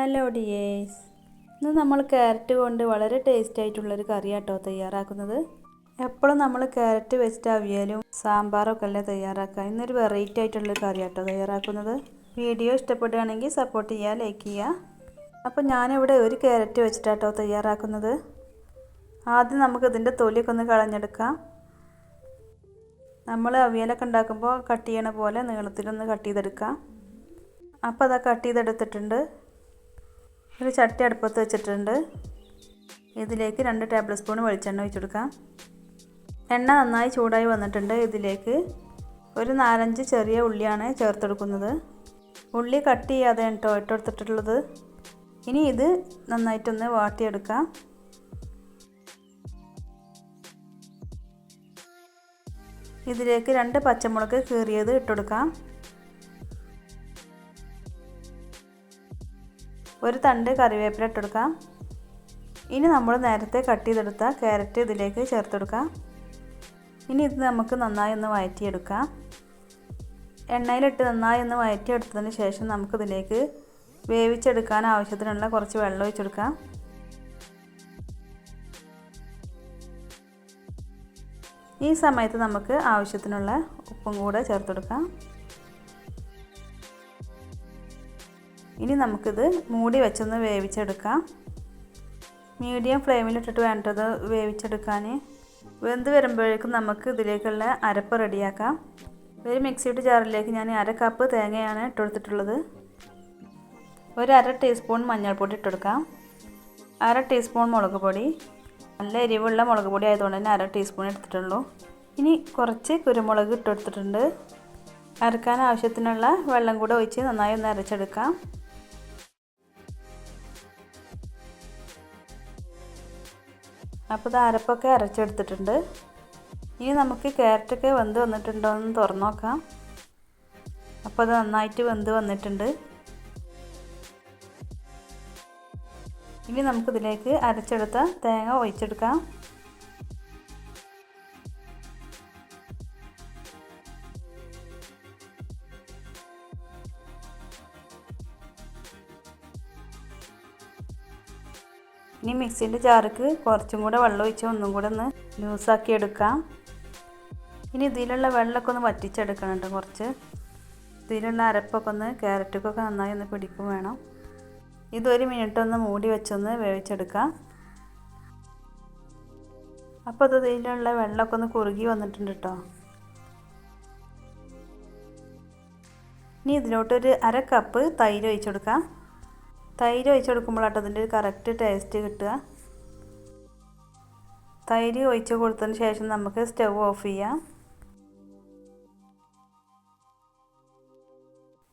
Hello dears, ഇന്ന് നമ്മൾ carrot കൊണ്ട് വളരെ ടേസ്റ്റി ആയിട്ടുള്ളൊരു കറിയാട്ടോ തയ്യാറാക്കുന്നത്. എപ്പോഴും നമ്മൾ ക്യാരറ്റ് വെച്ചിട്ട് അവിയലും സാമ്പാറൊക്കെ അല്ലേ തയ്യാറാക്കുക. ഇന്നൊരു വെറൈറ്റി ആയിട്ടുള്ളൊരു കറിയാട്ടോ തയ്യാറാക്കുന്നത്. വീഡിയോ ഇഷ്ടപ്പെടുകയാണെങ്കിൽ സപ്പോർട്ട് ചെയ്യുക, ലൈക്ക് ചെയ്യുക. അപ്പോൾ ഞാനിവിടെ ഒരു ക്യാരറ്റ് വെച്ചിട്ടാട്ടോ തയ്യാറാക്കുന്നത്. ആദ്യം നമുക്കിതിൻ്റെ തൊലിയൊക്കെ ഒന്ന് കളഞ്ഞെടുക്കാം. നമ്മൾ അവിയലൊക്കെ ഉണ്ടാക്കുമ്പോൾ കട്ട് ചെയ്യണ പോലെ നീളത്തിലൊന്ന് കട്ട് ചെയ്തെടുക്കാം. അപ്പോൾ അതാ കട്ട് ചെയ്തെടുത്തിട്ടുണ്ട്. ഒരു ചട്ടി അടുപ്പത്ത് വെച്ചിട്ടുണ്ട്. ഇതിലേക്ക് 2 ടേബിൾ സ്പൂൺ വെളിച്ചെണ്ണ ഒഴിച്ചെടുക്കാം. എണ്ണ നന്നായി ചൂടായി വന്നിട്ടുണ്ട്. ഇതിലേക്ക് ഒരു 4-5 ചെറിയ ഉള്ളിയാണ് ചേർത്തെടുക്കുന്നത്. ഉള്ളി കട്ട് ചെയ്യാതെ കേട്ടോ ഇട്ടെടുത്തിട്ടുള്ളത്. ഇനി ഇത് നന്നായിട്ടൊന്ന് വാട്ടിയെടുക്കാം. ഇതിലേക്ക് 2 പച്ചമുളക് കീറിയത് ഇട്ടെടുക്കാം. ഒരു തണ്ട് കറിവേപ്പില ഇട്ടെടുക്കാം. ഇനി നമ്മൾ നേരത്തെ കട്ട് ചെയ്തെടുത്ത ക്യാരറ്റ് ഇതിലേക്ക് ചേർത്തെടുക്കാം. ഇനി ഇത് നമുക്ക് നന്നായി ഒന്ന് വഴറ്റിയെടുക്കാം. എണ്ണയിലിട്ട് നന്നായി ഒന്ന് വഴറ്റിയെടുത്തതിന് ശേഷം നമുക്കിതിലേക്ക് വേവിച്ചെടുക്കാൻ ആവശ്യത്തിനുള്ള കുറച്ച് വെള്ളം ഒഴിച്ചെടുക്കാം. ഈ സമയത്ത് നമുക്ക് ആവശ്യത്തിനുള്ള ഉപ്പും കൂടെ ചേർത്തെടുക്കാം. ഇനി നമുക്കിത് മൂടി വെച്ചൊന്ന് വേവിച്ചെടുക്കാം. മീഡിയം ഫ്ലെയിമിലിട്ടിട്ട് വേണ്ടത് വേവിച്ചെടുക്കാൻ. വെന്ത് വരുമ്പോഴേക്കും നമുക്ക് ഇതിലേക്കുള്ള അരപ്പ് റെഡിയാക്കാം. ഒരു മിക്സിയുടെ ജാറിലേക്ക് ഞാൻ 1/2 കപ്പ് തേങ്ങയാണ് ഇട്ടെടുത്തിട്ടുള്ളത്. ഒരു 1/2 ടീസ്പൂൺ മഞ്ഞൾപ്പൊടി ഇട്ടെടുക്കാം. 1/2 ടീസ്പൂൺ മുളക് പൊടി. നല്ല എരിവുള്ള മുളക് പൊടി ആയതുകൊണ്ട് തന്നെ 1/2 ടീസ്പൂൺ എടുത്തിട്ടുള്ളൂ. ഇനി കുറച്ച് കുരുമുളക് ഇട്ടെടുത്തിട്ടുണ്ട്. അരക്കാൻ ആവശ്യത്തിനുള്ള വെള്ളം കൂടെ ഒഴിച്ച് നന്നായി ഒന്ന് അരച്ചെടുക്കാം. അപ്പോൾ ഇത് അരപ്പൊക്കെ അരച്ചെടുത്തിട്ടുണ്ട്. ഇനി നമുക്ക് ക്യാരറ്റൊക്കെ വെന്ത് വന്നിട്ടുണ്ടോ എന്ന് തുറന്ന് നോക്കാം. അപ്പോൾ അത് നന്നായിട്ട് വെന്ത് വന്നിട്ടുണ്ട്. ഇനി നമുക്കിതിലേക്ക് അരച്ചെടുത്ത തേങ്ങ ഒഴിച്ചെടുക്കാം. ഇനി മിക്സിൻ്റെ ജാർക്ക് കുറച്ചും കൂടെ വെള്ളം ഒഴിച്ച് ഒന്നും കൂടെ ഒന്ന് ലൂസാക്കി എടുക്കാം. ഇനി ഇതിലുള്ള വെള്ളമൊക്കെ ഒന്ന് വറ്റിച്ചെടുക്കണം കേട്ടോ. കുറച്ച് ഇതിലുള്ള അരപ്പൊക്കെ ഒന്ന് ക്യാരറ്റൊക്കെ നന്നായി ഒന്ന് പിടിക്കും വേണം. ഇതൊരു മിനിറ്റ് ഒന്ന് മൂടി വെച്ചൊന്ന് വേവിച്ചെടുക്കാം. അപ്പോൾ ഇതിലുള്ള വെള്ളമൊക്കെ ഒന്ന് കുറുകി വന്നിട്ടുണ്ട് കേട്ടോ. ഇനി ഇതിലോട്ടൊരു 1/2 കപ്പ് തൈര് ഒഴിച്ചെടുക്കാം. തൈര് ഒഴിച്ചെടുക്കുമ്പോഴാട്ടോ അതിൻ്റെ ഒരു കറക്റ്റ് ടേസ്റ്റ് കിട്ടുക. തൈര് ഒഴിച്ച് കൊടുത്തതിന് ശേഷം നമുക്ക് സ്റ്റവ് ഓഫ് ചെയ്യാം.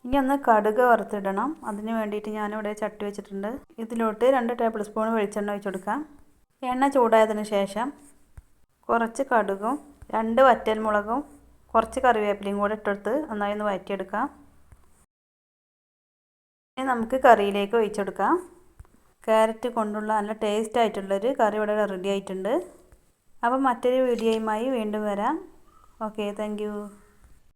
ഇനി ഒന്ന് കടുക് വറുത്തിടണം. അതിന് വേണ്ടിയിട്ട് ഞാനിവിടെ ചട്ടി വെച്ചിട്ടുണ്ട്. ഇതിലോട്ട് 2 ടേബിൾ സ്പൂൺ വെളിച്ചെണ്ണ ഒഴിച്ചെടുക്കാം. എണ്ണ ചൂടായതിന് ശേഷം കുറച്ച് കടുകും 2 വറ്റൽമുളകും കുറച്ച് കറിവേപ്പിലയും കൂടെ ഇട്ടെടുത്ത് നന്നായി ഒന്ന് വഴറ്റിയെടുക്കാം. ഇനി നമുക്ക് കറിയിലേക്ക് ഒഴിച്ചെടുക്കാം. ക്യാരറ്റ് കൊണ്ടുള്ള നല്ല ടേസ്റ്റ് ആയിട്ടുള്ളൊരു കറി ഇവിടെ റെഡി ആയിട്ടുണ്ട്. അപ്പോൾ മറ്റൊരു വീഡിയോയുമായി വീണ്ടും വരാം. Okay, thank you.